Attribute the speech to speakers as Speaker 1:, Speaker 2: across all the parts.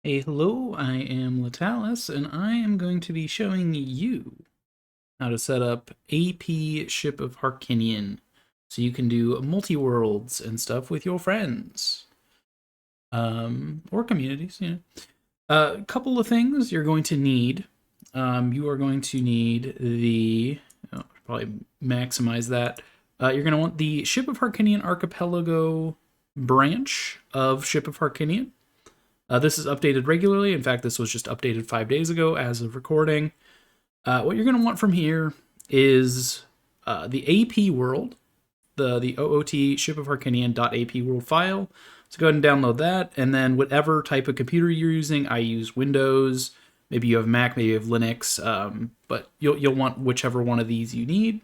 Speaker 1: Hey, hello, I am Latalis, and I am going to be showing you how to set up AP Ship of Harkinian so you can do multi-worlds and stuff with your friends. Or communities, A couple of things you're going to need. You are going to need probably maximize that. You're going to want the Ship of Harkinian Archipelago branch of Ship of Harkinian. This is updated regularly. In fact, this was just updated 5 days ago as of recording. What you're going to want from here is the AP world, the OOT Ship of Harkinian.ap world file. So go ahead and download that, and then whatever type of computer you're using, I use Windows. Maybe you have Mac, maybe you have Linux, but you'll want whichever one of these you need.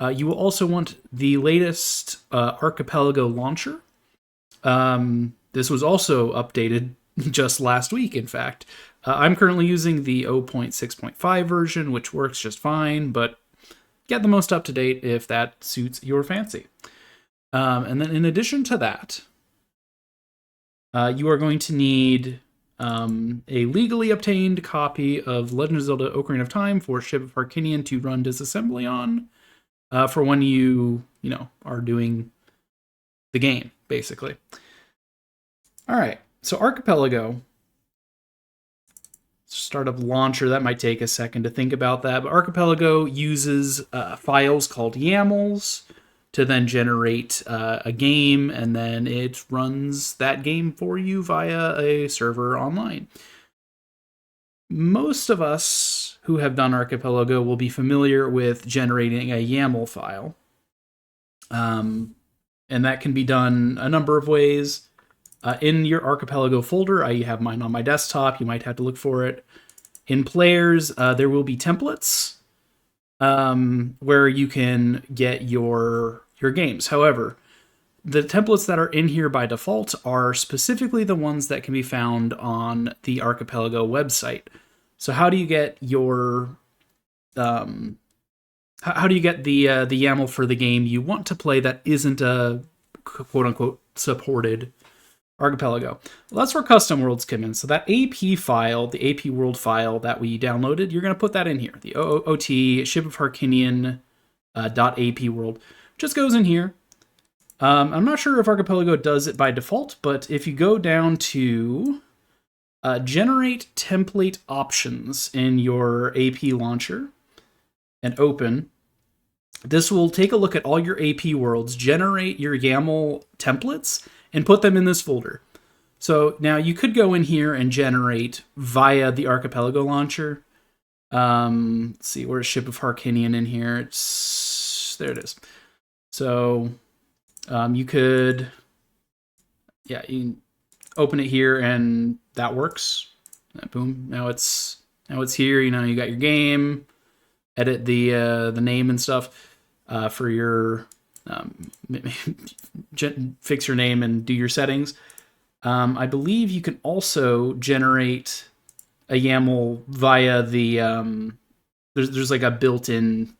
Speaker 1: You will also want the latest Archipelago launcher. This was also updated just last week, in fact. I'm currently using the 0.6.5 version, which works just fine, but get the most up-to-date if that suits your fancy. And then in addition to that, you are going to need a legally obtained copy of Legend of Zelda Ocarina of Time for Ship of Harkinian to run disassembly on for when you are doing the game, basically. All right, so Archipelago, startup launcher, that might take a second to think about that, but Archipelago uses files called YAMLs to then generate a game, and then it runs that game for you via a server online. Most of us who have done Archipelago will be familiar with generating a YAML file, and that can be done a number of ways. In your Archipelago folder, I have mine on my desktop. You might have to look for it. In Players, there will be templates where you can get your games. However, the templates that are in here by default are specifically the ones that can be found on the Archipelago website. So how do you get your how do you get the YAML for the game you want to play that isn't a quote unquote supported Archipelago? Well, that's where custom worlds come in. So that AP file, the AP world file that we downloaded, you're going to put that in here. The OOT Ship of Harkinian .ap world just goes in here. I'm not sure if Archipelago does it by default, but if you go down to generate template options in your AP launcher and open, this will take a look at all your AP worlds, generate your YAML templates, and put them in this folder. So now you could go in here and generate via the Archipelago launcher. Let's see, where's Ship of Harkinian in here? There it is. So you could, you can open it here, and that works. Boom. Now it's here. You got your game. Edit the name and stuff for your. Fix your name and do your settings. I believe you can also generate a YAML via the there's like a built-in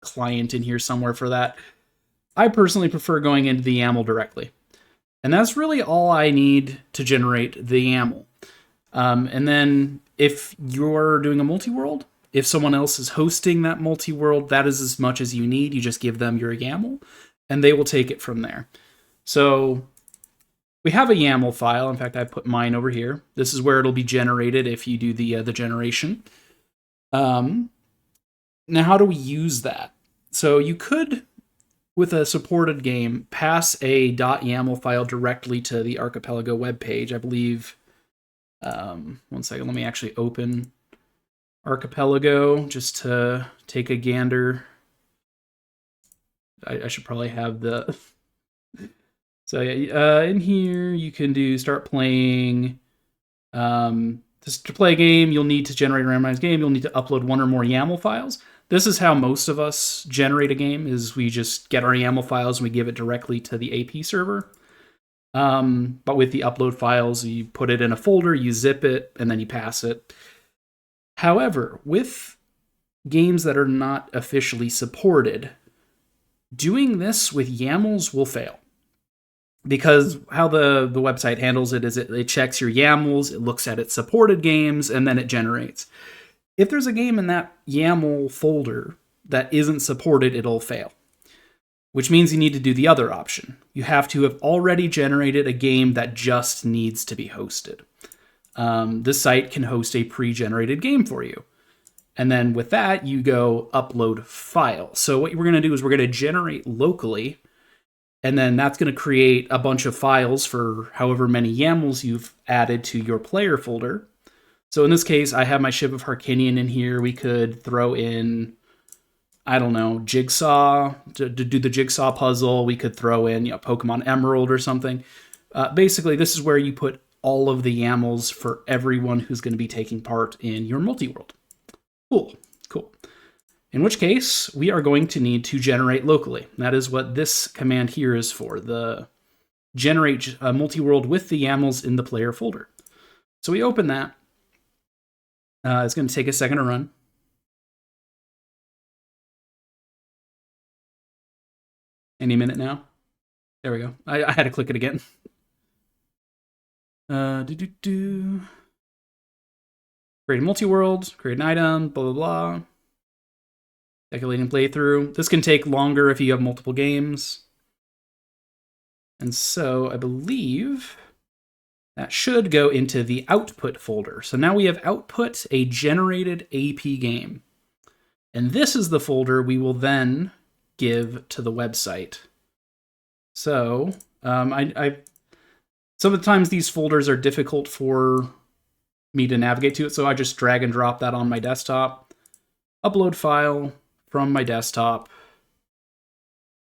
Speaker 1: client in here somewhere for that. I personally prefer going into the YAML directly, and that's really all I need to generate the YAML. And then if you're doing a multi-world, if someone else is hosting that multi-world, that is as much as you need. You just give them your YAML, and they will take it from there. So we have a YAML file. In fact, I put mine over here. This is where it'll be generated if you do the generation. Now, how do we use that? So you could, with a supported game, pass a .yaml file directly to the Archipelago webpage. I believe. One second. Let me actually open Archipelago just to take a gander. I should probably have the. So yeah, in here you can start playing. Just to play a game, you'll need to generate a randomized game. You'll need to upload one or more YAML files. This is how most of us generate a game: is we just get our YAML files and we give it directly to the AP server. But with the upload files, you put it in a folder, you zip it, and then you pass it. However, with games that are not officially supported, doing this with YAMLs will fail. because how the website handles it is it checks your YAMLs, it looks at its supported games, and then it generates. If there's a game in that YAML folder that isn't supported, it'll fail, which means you need to do the other option. You have to have already generated a game that just needs to be hosted. This site can host a pre-generated game for you. And then with that, you go upload file. So what we're going to do is we're going to generate locally, and then that's going to create a bunch of files for however many YAMLs you've added to your player folder. So in this case, I have my Ship of Harkinian in here. We could throw in, I don't know, Jigsaw to do the Jigsaw puzzle. We could throw in, Pokemon Emerald or something. Basically, this is where you put all of the YAMLs for everyone who's going to be taking part in your multi-world. Cool. In which case, we are going to need to generate locally. That is what this command here is for, the generate multi-world with the YAMLs in the player folder. So we open that. It's going to take a second to run. Any minute now. There we go. I had to click it again. Create a multi-world, create an item, blah, blah, blah. Calculating playthrough. This can take longer if you have multiple games. And so I believe that should go into the output folder. So now we have output a generated AP game. And this is the folder we will then give to the website. So sometimes these folders are difficult for me to navigate to it, so I just drag and drop that on my desktop. Upload file from my desktop,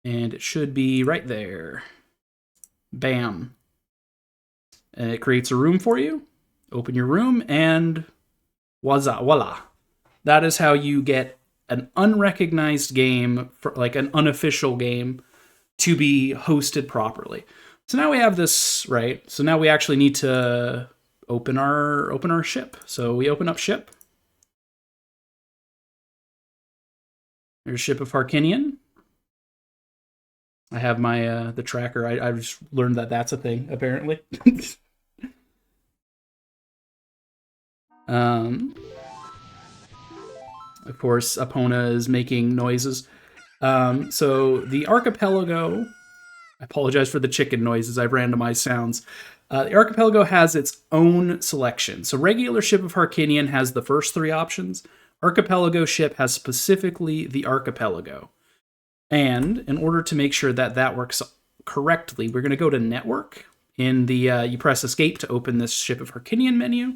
Speaker 1: and it should be right there. Bam. And it creates a room for you. Open your room, and voila. That is how you get an unrecognized game, like an unofficial game, to be hosted properly. So now we have this, right? So now we actually need to open our ship. So we open up ship. There's Ship of Harkinian. I have my the tracker. I just learned that that's a thing, apparently. Of course, Epona is making noises. So the archipelago, I apologize for the chicken noises, I've randomized sounds. The archipelago has its own selection. So regular Ship of Harkinian has the first three options. Archipelago-Ship has specifically the archipelago. And in order to make sure that that works correctly, we're going to go to Network. In the you press Escape to open this Ship of Harkinian menu.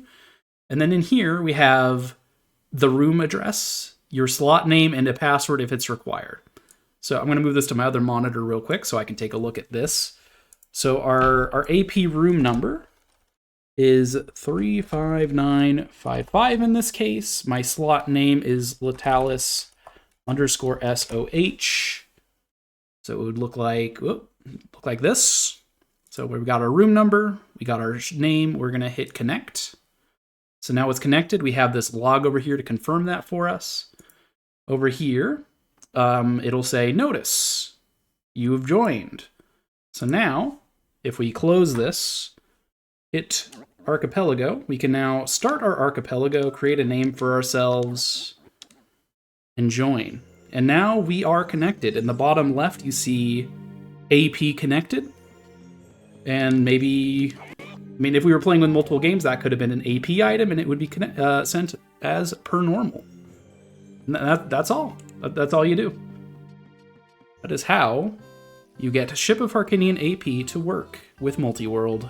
Speaker 1: And then in here, we have the room address, your slot name, and a password if it's required. So I'm going to move this to my other monitor real quick so I can take a look at this. So our AP room number is 35955 in this case. My slot name is Latalis_SOH. So it would look like this. So we've got our room number, we got our name, we're going to hit connect. So now it's connected. We have this log over here to confirm that for us. Over here, it'll say, notice, you've joined. So now, if we close this, hit Archipelago, we can now start our Archipelago, create a name for ourselves, and join. And now we are connected. In the bottom left, you see AP connected. And maybe, if we were playing with multiple games, that could have been an AP item, and it would be sent as per normal. And that's all. That's all you do. That is how you get Ship of Harkinian AP to work with Multiworld.